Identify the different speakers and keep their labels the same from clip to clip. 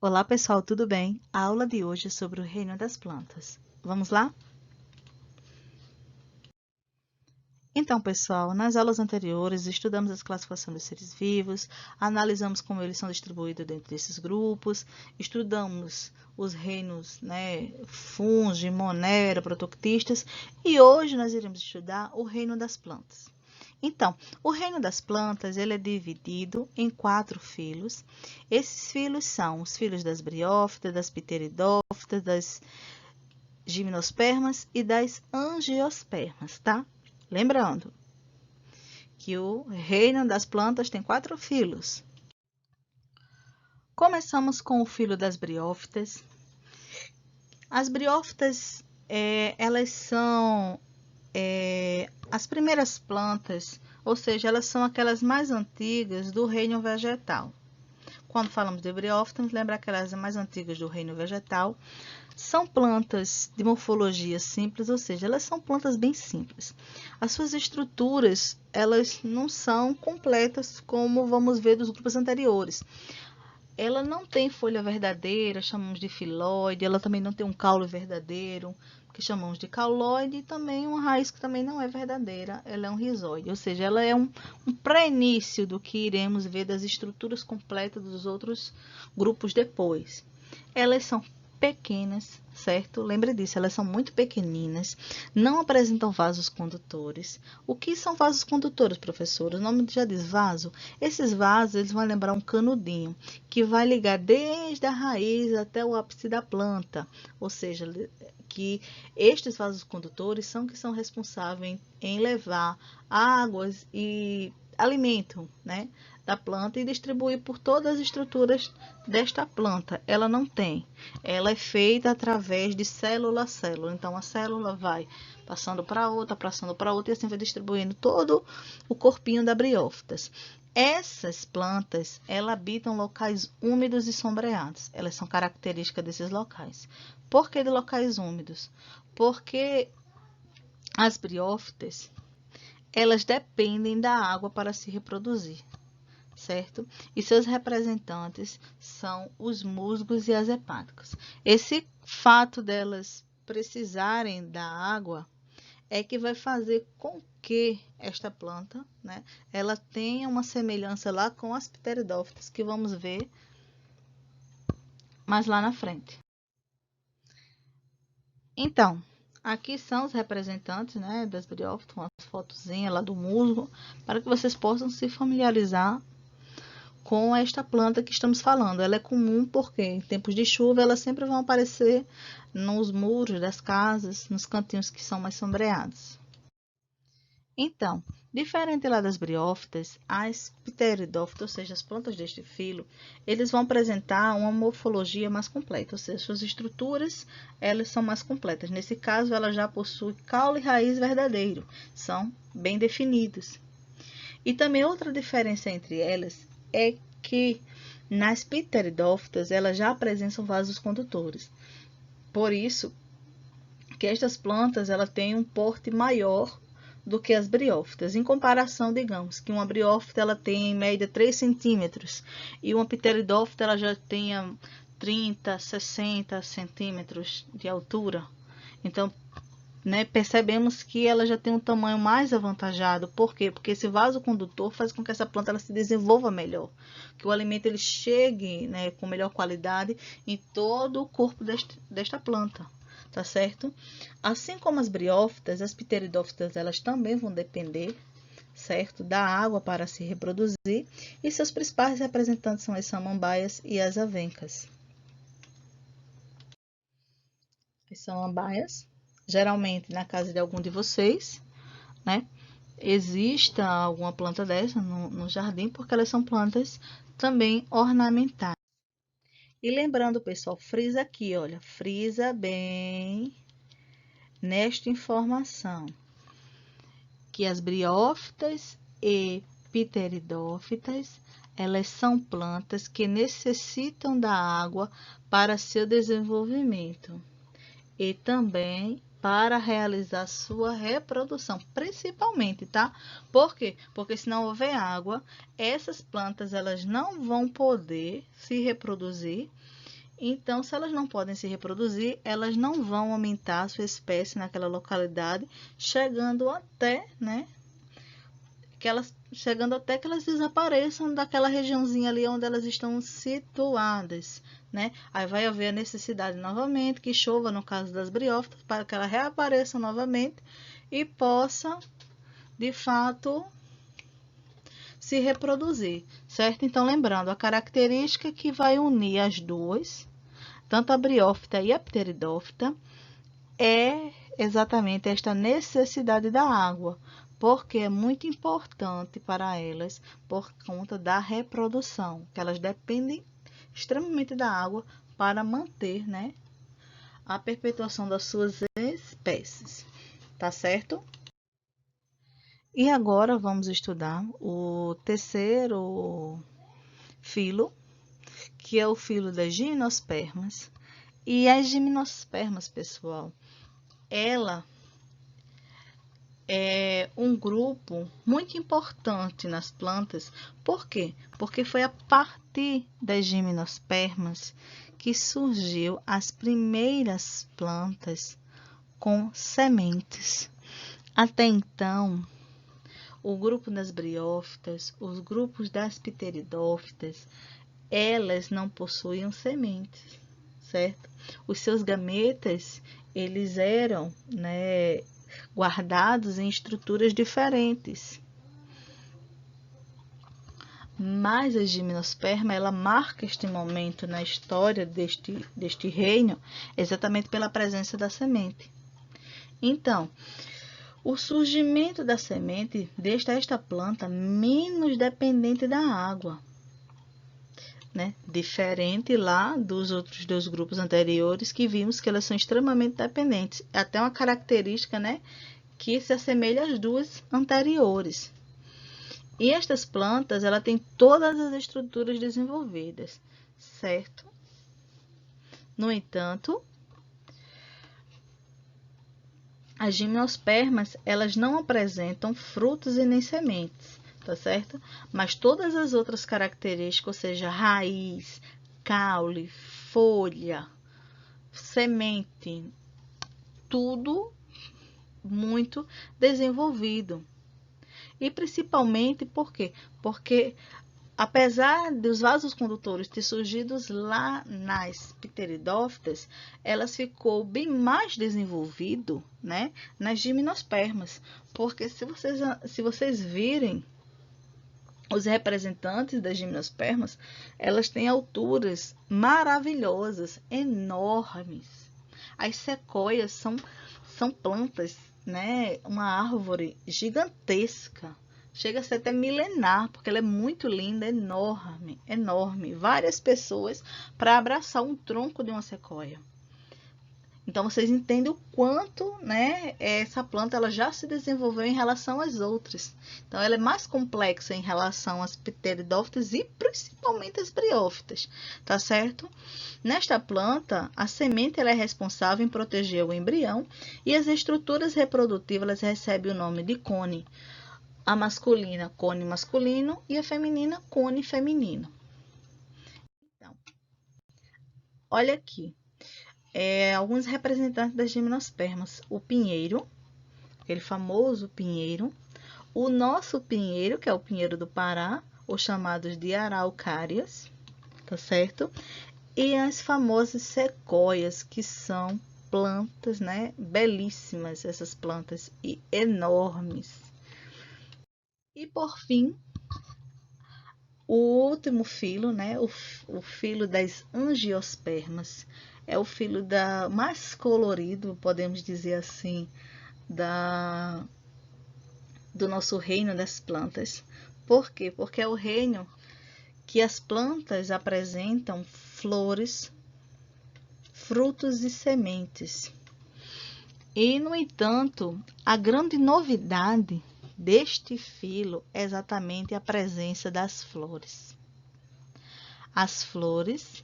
Speaker 1: Olá pessoal, tudo bem? A aula de hoje é sobre o reino das plantas. Vamos lá? Então, pessoal, nas aulas anteriores estudamos as classificações dos seres vivos, analisamos como eles são distribuídos dentro desses grupos, estudamos os reinos, fungi, monera, protoctistas, e hoje nós iremos estudar o reino das plantas. Então, o reino das plantas ele é dividido em 4 filos. Esses filos são os filos das briófitas, das pteridófitas, das gimnospermas e das angiospermas, tá? Lembrando que o reino das plantas tem 4 filos. Começamos com o filo das briófitas. As briófitas, elas são as primeiras plantas, ou seja, elas são aquelas mais antigas do reino vegetal. Quando falamos de briófitas, lembra aquelas mais antigas do reino vegetal. São plantas de morfologia simples, ou seja, elas são plantas bem simples. As suas estruturas, elas não são completas como vamos ver dos grupos anteriores. Ela não tem folha verdadeira, chamamos de filóide, ela também não tem um caule verdadeiro, que chamamos de cauloide, e também uma raiz que também não é verdadeira, ela é um rizóide, ou seja, ela é um pré-início do que iremos ver das estruturas completas dos outros grupos depois. Elas são pequenas, certo? Lembre disso, elas são muito pequeninas, não apresentam vasos condutores. O que são vasos condutores, professor? O nome já diz vaso. Esses vasos, eles vão lembrar um canudinho, que vai ligar desde a raiz até o ápice da planta, ou seja, que estes vasos condutores são que são responsáveis em levar águas e alimento, da planta e distribuir por todas as estruturas desta planta. Ela não tem. Ela é feita através de célula a célula. Então, a célula vai passando para outra e assim vai distribuindo todo o corpinho da briófitas. Essas plantas, elas habitam locais úmidos e sombreados. Elas são características desses locais. Por que de locais úmidos? Porque as briófitas, elas dependem da água para se reproduzir, certo? E seus representantes são os musgos e as hepáticas. Esse fato delas precisarem da água é que vai fazer com que esta planta, ela tenha uma semelhança lá com as pteridófitas, que vamos ver mais lá na frente. Então, aqui são os representantes, das briófitas, uma fotozinha lá do musgo, para que vocês possam se familiarizar com esta planta que estamos falando. Ela é comum porque em tempos de chuva elas sempre vão aparecer nos muros das casas, nos cantinhos que são mais sombreados. Então, diferente lá das briófitas, as pteridófitas, ou seja, as plantas deste filo, eles vão apresentar uma morfologia mais completa, ou seja, suas estruturas elas são mais completas. Nesse caso, ela já possui caule e raiz verdadeiro, são bem definidos. E também outra diferença entre elas é que nas pteridófitas elas já apresentam vasos condutores. Por isso que estas plantas elas têm um porte maior do que as briófitas. Em comparação, digamos que uma briófita ela tem em média 3 centímetros e uma pteridófita ela já tenha 30, 60 centímetros de altura. Então, percebemos que ela já tem um tamanho mais avantajado. Por quê? Porque esse vaso condutor faz com que essa planta ela se desenvolva melhor, que o alimento ele chegue com melhor qualidade em todo o corpo desta planta, tá certo? Assim como as briófitas, as pteridófitas elas também vão depender, certo, da água para se reproduzir, e seus principais representantes são as samambaias e as avencas. As samambaias, geralmente na casa de algum de vocês, exista alguma planta dessa no jardim, porque elas são plantas também ornamentais. E lembrando, pessoal, frisa aqui, olha, frisa bem nesta informação, que as briófitas e pteridófitas, elas são plantas que necessitam da água para seu desenvolvimento e também para realizar sua reprodução, principalmente, tá? Por quê? Porque se não houver água, essas plantas elas não vão poder se reproduzir Então, se elas não podem se reproduzir, elas não vão aumentar a sua espécie naquela localidade, chegando até, né, que elas desapareçam daquela regiãozinha ali onde elas estão situadas, né? Aí vai haver a necessidade novamente que chova no caso das briófitas para que ela reapareça novamente e possa, de fato, se reproduzir, certo? Então, lembrando, a característica que vai unir as duas, tanto a briófita e a pteridófita, é exatamente esta necessidade da água, porque é muito importante para elas por conta da reprodução, que elas dependem extremamente da água para manter, né, a perpetuação das suas espécies, tá certo? E agora vamos estudar o terceiro filo, que é o filo das gimnospermas. E as gimnospermas, pessoal, ela é um grupo muito importante nas plantas. Por quê? Porque foi a partir das gimnospermas que surgiu as primeiras plantas com sementes. Até então, o grupo das briófitas, os grupos das pteridófitas, elas não possuíam sementes, certo? Os seus gametas, eles eram, né, guardados em estruturas diferentes. Mas a gimnosperma, ela marca este momento na história deste reino, exatamente pela presença da semente. Então, o surgimento da semente deixa esta planta menos dependente da água, né? Diferente lá dos outros dois grupos anteriores, que vimos que elas são extremamente dependentes. É até uma característica, né, que se assemelha às duas anteriores. E estas plantas, ela tem todas as estruturas desenvolvidas, certo? No entanto, as gimnospermas, elas não apresentam frutos e nem sementes, tá certo? Mas todas as outras características, ou seja, raiz, caule, folha, semente, tudo muito desenvolvido. E principalmente por quê? Porque apesar dos vasos condutores ter surgido lá nas pteridófitas, elas ficou bem mais desenvolvido, né, nas gimnospermas. Porque se vocês virem os representantes das gimnospermas, elas têm alturas maravilhosas, enormes. As sequoias são plantas, né, uma árvore gigantesca. Chega a ser até milenar, porque ela é muito linda, enorme, enorme. Várias pessoas para abraçar um tronco de uma sequoia. Então, vocês entendem o quanto, né, essa planta ela já se desenvolveu em relação às outras. Então, ela é mais complexa em relação às pteridófitas e principalmente às briófitas, tá certo? Nesta planta, a semente ela é responsável em proteger o embrião e as estruturas reprodutivas elas recebem o nome de cone. A masculina, cone masculino, e a feminina, cone feminino. Então, olha aqui. Alguns representantes das gimnospermas. O pinheiro, aquele famoso pinheiro. O nosso pinheiro, que é o pinheiro do Pará, ou chamados de araucárias, tá certo? E as famosas sequoias, que são plantas, né, belíssimas, essas plantas, e enormes. E por fim, o último filo, né, o filo das angiospermas, é o filo mais colorido, podemos dizer assim, do nosso reino das plantas. Por quê? Porque é o reino que as plantas apresentam flores, frutos e sementes. E, no entanto, a grande novidade deste filo é exatamente a presença das flores. As flores,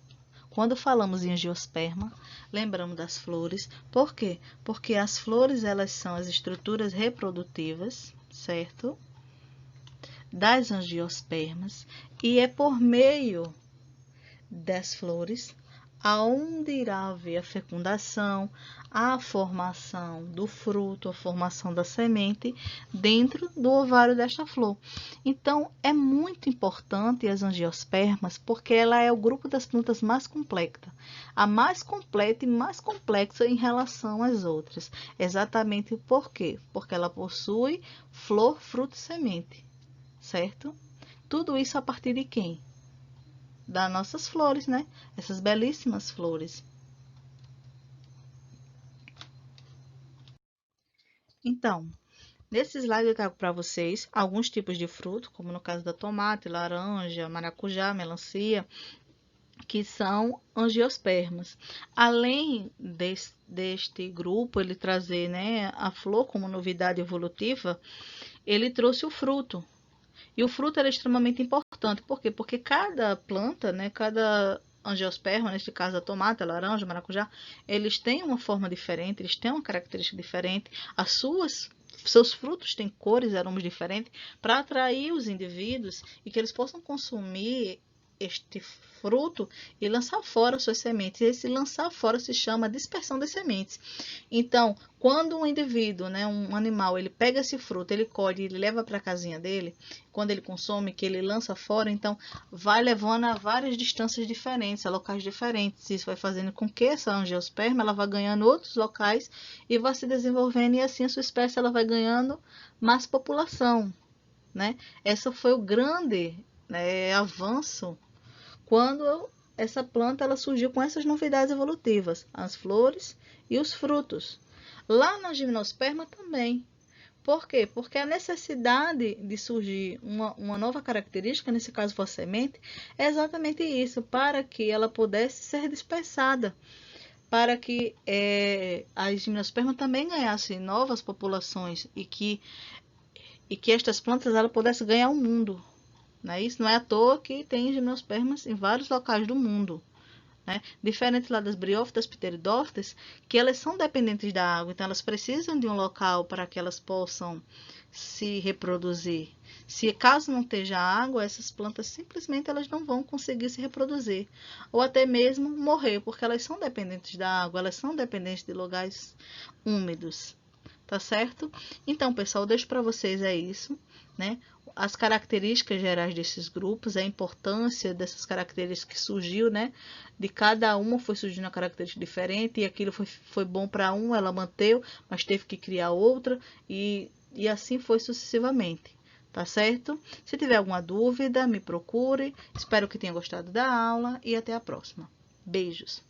Speaker 1: quando falamos em angiosperma, lembramos das flores. Por quê? Porque as flores elas são as estruturas reprodutivas, certo? Das angiospermas, e é por meio das flores aonde irá haver a fecundação, a formação do fruto, a formação da semente dentro do ovário desta flor. Então, é muito importante as angiospermas, porque ela é o grupo das plantas mais completa, a mais completa e mais complexa em relação às outras. Exatamente por quê? Porque ela possui flor, fruto e semente, certo? Tudo isso a partir de quem? Das nossas flores, né? Essas belíssimas flores. Então, nesse slide eu trago para vocês alguns tipos de fruto, como no caso da tomate, laranja, maracujá, melancia, que são angiospermas. Além deste grupo, ele trazer, né, a flor como novidade evolutiva, ele trouxe o fruto. E o fruto era extremamente importante. Por quê? Porque cada planta, né, cada angiosperma, neste caso a tomate, a laranja, o maracujá, eles têm uma forma diferente, eles têm uma característica diferente. Seus frutos têm cores e aromas diferentes para atrair os indivíduos e que eles possam consumir este fruto e lançar fora suas sementes. Esse lançar fora se chama dispersão das sementes. Então, quando um indivíduo, né, um animal, ele pega esse fruto, ele colhe, ele leva para a casinha dele, quando ele consome, que ele lança fora, então vai levando a várias distâncias diferentes, a locais diferentes. Isso vai fazendo com que essa angiosperma ela vá ganhando outros locais e vá se desenvolvendo, e assim a sua espécie ela vai ganhando mais população, né? Esse foi o grande, né, avanço quando essa planta ela surgiu com essas novidades evolutivas, as flores e os frutos. Lá na gimnosperma também. Por quê? Porque a necessidade de surgir uma nova característica, nesse caso for a semente, é exatamente isso, para que ela pudesse ser dispersada, para que a gimnosperma também ganhasse novas populações e que estas plantas ela pudesse ganhar o mundo. Né? Isso não é à toa que tem gimnospermas em vários locais do mundo. Né? Diferente lá das briófitas, pteridófitas, que elas são dependentes da água, então elas precisam de um local para que elas possam se reproduzir. Se caso não esteja água, essas plantas simplesmente elas não vão conseguir se reproduzir, ou até mesmo morrer, porque elas são dependentes da água, elas são dependentes de lugares úmidos. Tá certo? Então, pessoal, deixo para vocês isso, né? As características gerais desses grupos, a importância dessas características que surgiu, né? De cada uma foi surgindo uma característica diferente e aquilo foi bom para um, ela manteve, mas teve que criar outra e assim foi sucessivamente. Tá certo? Se tiver alguma dúvida, me procure. Espero que tenha gostado da aula e até a próxima. Beijos!